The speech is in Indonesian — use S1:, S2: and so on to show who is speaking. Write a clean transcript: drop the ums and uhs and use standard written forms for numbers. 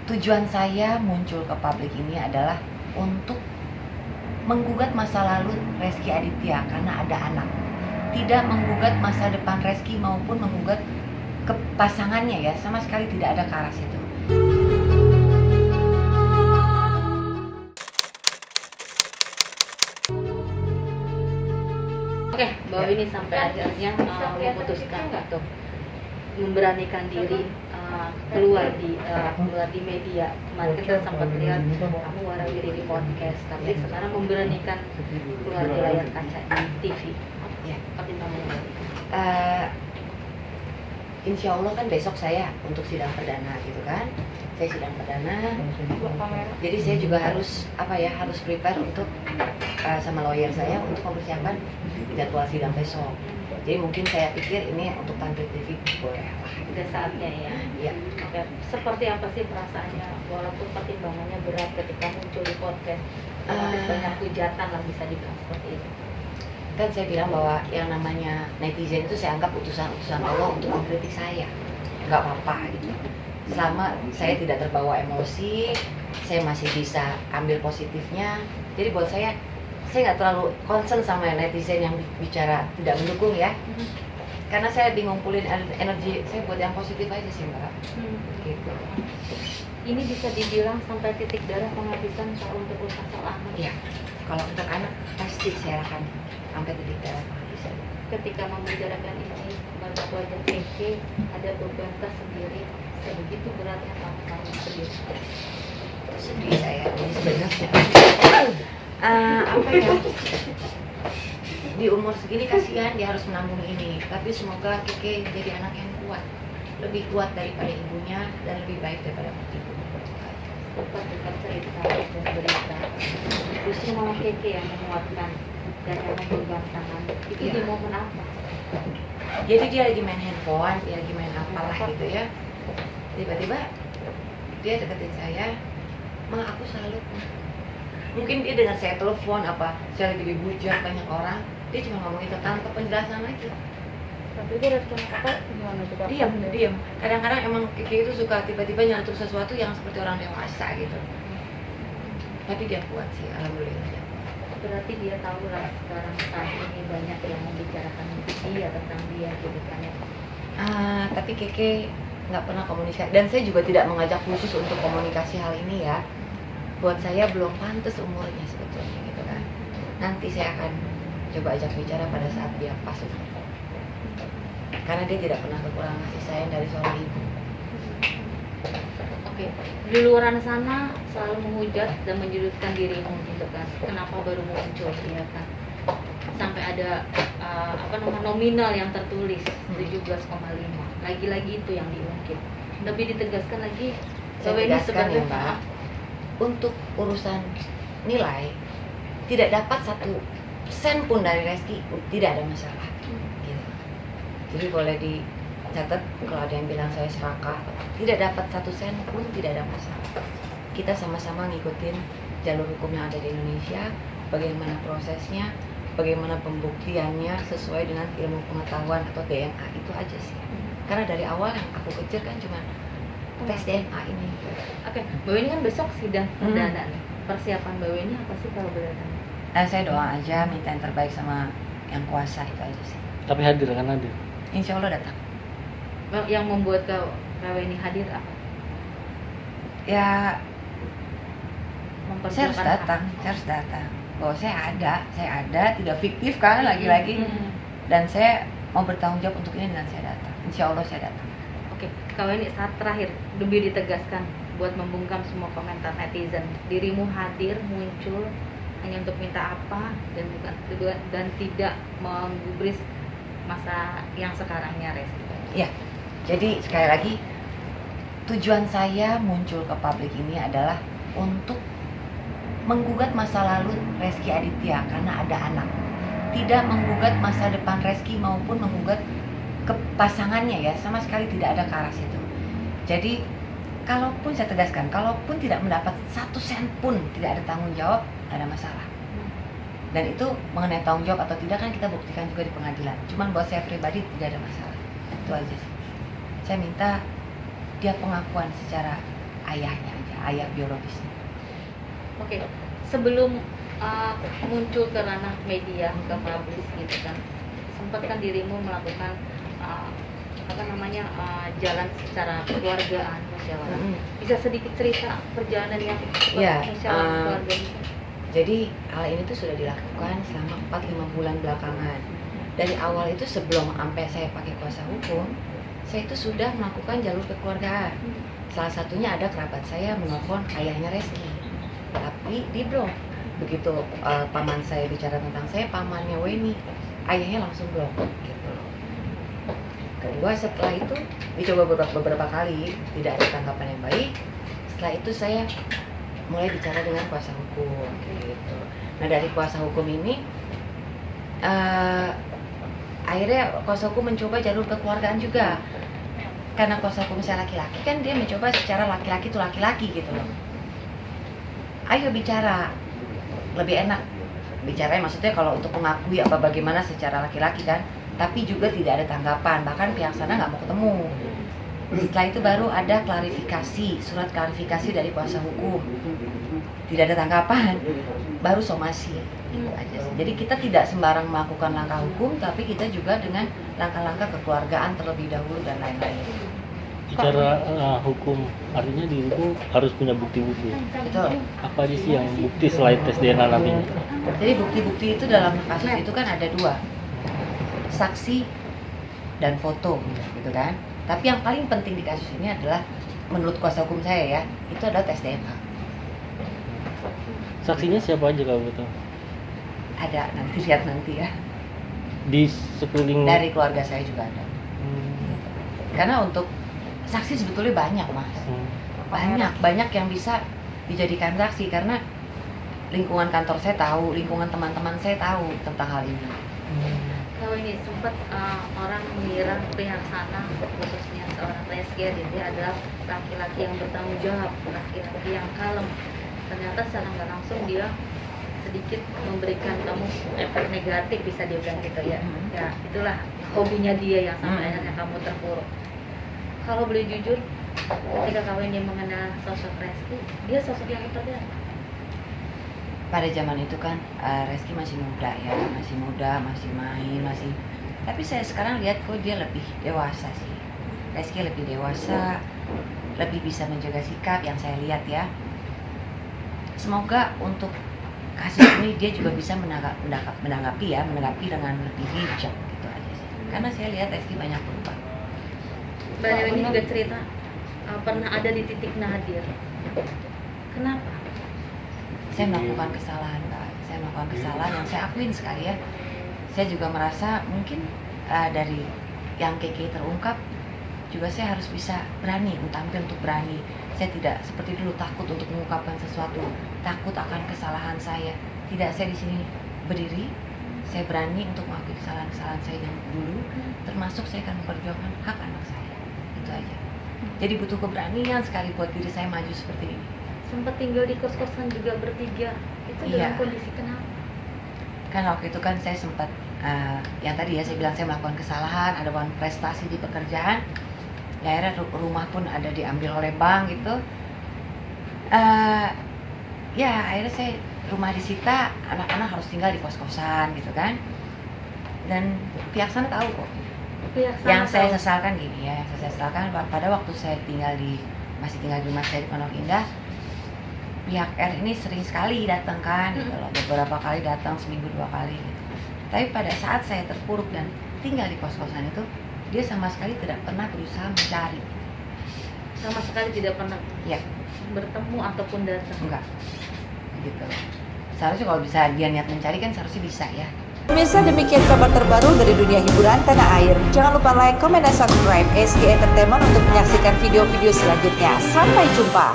S1: Tujuan saya muncul ke publik ini adalah untuk menggugat masa lalu Rezky Aditya karena ada anak. Tidak menggugat masa depan Rezky maupun menggugat ke pasangannya ya, sama sekali tidak ada ke arah situ.
S2: Oke, Mbak Winnie sampai akhirnya memutuskan untuk memberanikan diri keluar di media. Kemarin kita sempat lihat kamu warang diri di podcast, tapi sekarang memberanikan keluar di layar kaca di TV.
S1: Ya.
S2: Pertimbangannya.
S1: Insya Allah kan besok saya untuk sidang perdana gitu kan. Saya sidang perdana. Jadi saya juga harus harus prepare untuk sama lawyer saya untuk mempersiapkan jadwal sidang besok. Jadi mungkin saya pikir ini untuk tampil TV boleh lah.
S2: Udah saatnya ya.
S1: Iya.
S2: Oke. Seperti apa sih perasaannya walaupun pertimbangannya berat ketika muncul di podcast? Banyak hujatan lah bisa dibilang seperti itu.
S1: Kan saya bilang bahwa yang namanya netizen itu saya anggap utusan-utusan Allah untuk mengkritik saya. Nggak apa-apa gitu. Selama saya tidak terbawa emosi, saya masih bisa ambil positifnya. Jadi buat saya nggak terlalu concern sama netizen yang bicara tidak mendukung ya. Karena saya lebih ngumpulin energi saya buat yang positif aja sih Mbak. Gitu.
S2: Ini bisa dibilang sampai titik darah penghabisan kalau untuk urusan soal anak.
S1: Iya. Kalau untuk anak pasti saya akan sampai titik darah penghabisan.
S2: Ketika membicarakan ini, bapak wajah Keke ada beban tersendiri. Sebegitu beratnya kamu sendiri.
S1: Sedih saya. Jadi sebenarnya di umur segini kasihan dia harus menanggung ini, tapi semoga Keke jadi anak yang kuat, lebih kuat daripada ibunya dan lebih baik daripada ibu.
S2: Dekat cerita dan berita, justru malah Keke yang menguatkan dan yang memegang tangan. Itu
S1: Ya.
S2: di momen apa?
S1: Jadi dia lagi main handphone, dia lagi main apalah gitu ya, tiba-tiba dia deketin saya, aku salut. Mungkin dia dengar saya telepon saya lagi dihujat banyak orang, dia cuma ngomong itu tanpa penjelasan aja.
S2: Tapi dia respon apa? Gimana tuh?
S1: Diam. Kadang-kadang emang Kiki itu suka tiba-tiba nyelutuk sesuatu yang seperti orang dewasa gitu. Tapi dia kuat sih, alhamdulillah dia kuat.
S2: Berarti dia tahu lah sekarang saat ini banyak yang membicarakan dia tentang dia gitu kan ya.
S1: Tapi Keke nggak pernah komunikasi, dan saya juga tidak mengajak khusus untuk komunikasi hal ini ya. Buat saya belum pantas umurnya sebetulnya gitu kan. Nanti saya akan coba ajak bicara pada saat dia pas umur. Karena dia tidak pernah kekurangan kasih sayang dari seorang ibu.
S2: Oke, di luar sana selalu menghujat dan menjudutkan dirimu gitu kan. Kenapa baru muncul ya kan? Sampai ada nominal yang tertulis 17,5. Lagi-lagi itu yang diungkit. Lebih ditegaskan lagi
S1: Saya
S2: bahwa ini
S1: tegaskan
S2: sebagai
S1: ya Mbak, untuk urusan nilai tidak dapat 1 sen pun dari Rezky, tidak ada masalah. Gitu. Jadi boleh dicatat kalau ada yang bilang saya serakah, tidak dapat 1 sen pun tidak ada masalah. Kita sama-sama ngikutin jalur hukum yang ada di Indonesia, bagaimana prosesnya, bagaimana pembuktiannya sesuai dengan ilmu pengetahuan atau DNA, itu aja sih. Karena dari awal yang aku kejar kan cuma tes DNA ini.
S2: Oke, Mbak Weni kan besok sidang perdana nih. Persiapan Mbak Weni apa sih kalau berdatang?
S1: Saya doa aja, minta yang terbaik sama yang kuasa, itu aja sih.
S3: Tapi hadir kan hadir.
S1: Insya Allah datang.
S2: Yang membuat Mbak Weni hadir apa?
S1: Ya, saya harus
S2: Mempersiapkan
S1: datang, saya harus datang. Bahwa saya ada, tidak fiktif kan lagi-lagi. Dan saya mau bertanggung jawab untuk ini dengan saya datang. Insya Allah saya datang.
S2: Oke, kalau ini saat terakhir lebih ditegaskan buat membungkam semua komentar netizen. Dirimu hadir, muncul hanya untuk minta apa dan tidak menggubris masa yang sekarangnya Rezky.
S1: Ya, jadi sekali lagi tujuan saya muncul ke publik ini adalah untuk menggugat masa lalu Rezky Aditya karena ada anak. Tidak menggugat masa depan Rezky maupun menggugat ke pasangannya ya, sama sekali tidak ada ke arah situ. Jadi kalaupun saya tegaskan, kalaupun tidak mendapat 1 sen pun tidak ada tanggung jawab, tidak ada masalah. Dan itu mengenai tanggung jawab atau tidak kan kita buktikan juga di pengadilan. Cuman buat saya pribadi tidak ada masalah. Itu aja sih. Saya minta dia pengakuan secara ayahnya aja, ayah biologisnya.
S2: Oke, sebelum muncul ke ranah media, ke publis gitu kan, sempat kan dirimu melakukan jalan secara keluargaan musyawarah. Bisa sedikit cerita perjalanan yang musyawarah keluarga ini?
S1: Jadi hal ini tuh sudah dilakukan selama 4-5 bulan belakangan. Dari awal itu sebelum sampai saya pakai kuasa hukum, saya itu sudah melakukan jalur kekeluargaan. Salah satunya ada kerabat saya menelpon ayahnya Reski, tapi di blok. Begitu paman saya bicara tentang saya, pamannya Weni, ayahnya langsung blok gitu. Kedua, setelah itu dicoba beberapa kali, tidak ada tanggapan yang baik. Setelah itu saya mulai bicara dengan kuasa hukum gitu. Nah, dari kuasa hukum ini akhirnya kuasa hukum mencoba jalur kekeluargaan juga. Karena kuasa hukum saya laki-laki, kan dia mencoba secara laki-laki itu laki-laki gitu loh. Ayo bicara, lebih enak bicaranya, maksudnya kalau untuk mengakui apa bagaimana secara laki-laki kan, tapi juga tidak ada tanggapan, bahkan pihak sana nggak mau ketemu. Setelah itu baru ada klarifikasi, surat klarifikasi dari kuasa hukum, tidak ada tanggapan, baru somasi gitu aja sih. Jadi kita tidak sembarang melakukan langkah hukum, tapi kita juga dengan langkah-langkah kekeluargaan terlebih dahulu dan lain-lain.
S3: Secara hukum, artinya dirimu harus punya bukti-bukti.
S1: Betul.
S3: Apa aja sih yang bukti selain tes DNA nantinya?
S1: Jadi bukti-bukti itu dalam kasus itu kan ada 2, saksi dan foto gitu kan. Tapi yang paling penting di kasus ini adalah menurut kuasa hukum saya ya, itu adalah tes DNA.
S3: Saksinya siapa aja kalau betul?
S1: Ada, nanti lihat nanti ya.
S3: Di sekeliling
S1: Dari keluarga saya juga ada. Karena untuk saksi sebetulnya banyak, Mas. Banyak yang bisa dijadikan saksi karena lingkungan kantor saya tahu, lingkungan teman-teman saya tahu tentang hal ini.
S2: Kalau ini sempat orang mengira pihak sana, khususnya seorang Reski dia adalah laki-laki yang bertanggung jawab, laki-laki yang kalem. Ternyata secara nggak langsung dia sedikit memberikan kamu efek negatif, bisa dibilang gitu ya. Ya itulah hobinya dia yang sampai akhirnya kamu terpuruk. Kalau boleh jujur, ketika kamu ini mengenal sosok Reski, dia sosok yang seperti apa?
S1: Pada zaman itu kan Reski masih muda ya, masih main, tapi saya sekarang lihat kok dia lebih dewasa sih. Reski lebih dewasa, lebih bisa menjaga sikap yang saya lihat ya. Semoga untuk kasus ini dia juga bisa menanggapi dengan lebih bijak gitu aja sih. Karena saya lihat Reski banyak berubah.
S2: Mbak Dewi ini juga cerita pernah ada di titik nadir. Kenapa?
S1: Saya melakukan kesalahan, Mbak. Saya melakukan kesalahan yang saya akuin sekali ya. Saya juga merasa mungkin dari yang KK terungkap juga saya harus bisa berani, tampil untuk berani. Saya tidak seperti dulu takut untuk mengungkapkan sesuatu, takut akan kesalahan saya. Tidak, saya di sini berdiri, saya berani untuk mengakui kesalahan-kesalahan saya yang dulu, termasuk saya akan memperjuangkan hak anak saya. Itu aja. Jadi butuh keberanian sekali buat diri saya maju seperti ini.
S2: Sempat tinggal di kos-kosan juga bertiga, itu dalam kondisi kenapa?
S1: Kan waktu itu kan saya sempat yang tadi ya saya bilang saya melakukan kesalahan, ada prestasi di pekerjaan, ya akhirnya rumah pun ada diambil oleh bank gitu. Ya akhirnya saya rumah disita, anak-anak harus tinggal di kos-kosan gitu kan. Dan pihak sana tahu kok. Yang saya sesalkan gini ya, yang saya sesalkan pada waktu saya masih tinggal di rumah saya di Pondok Indah, pihak R ini sering sekali datang kan, gitu loh, beberapa kali datang, seminggu 2 kali gitu. Tapi pada saat saya terpuruk dan tinggal di kos-kosan itu, dia sama sekali tidak pernah berusaha mencari.
S2: Sama sekali tidak pernah bertemu ataupun datang?
S1: Enggak, gitu. Seharusnya kalau bisa dia niat mencari kan seharusnya bisa ya.
S4: Pemirsa, demikian kabar terbaru dari dunia hiburan tanah air. Jangan lupa like, comment, dan subscribe SG Entertainment untuk menyaksikan video-video selanjutnya. Sampai jumpa.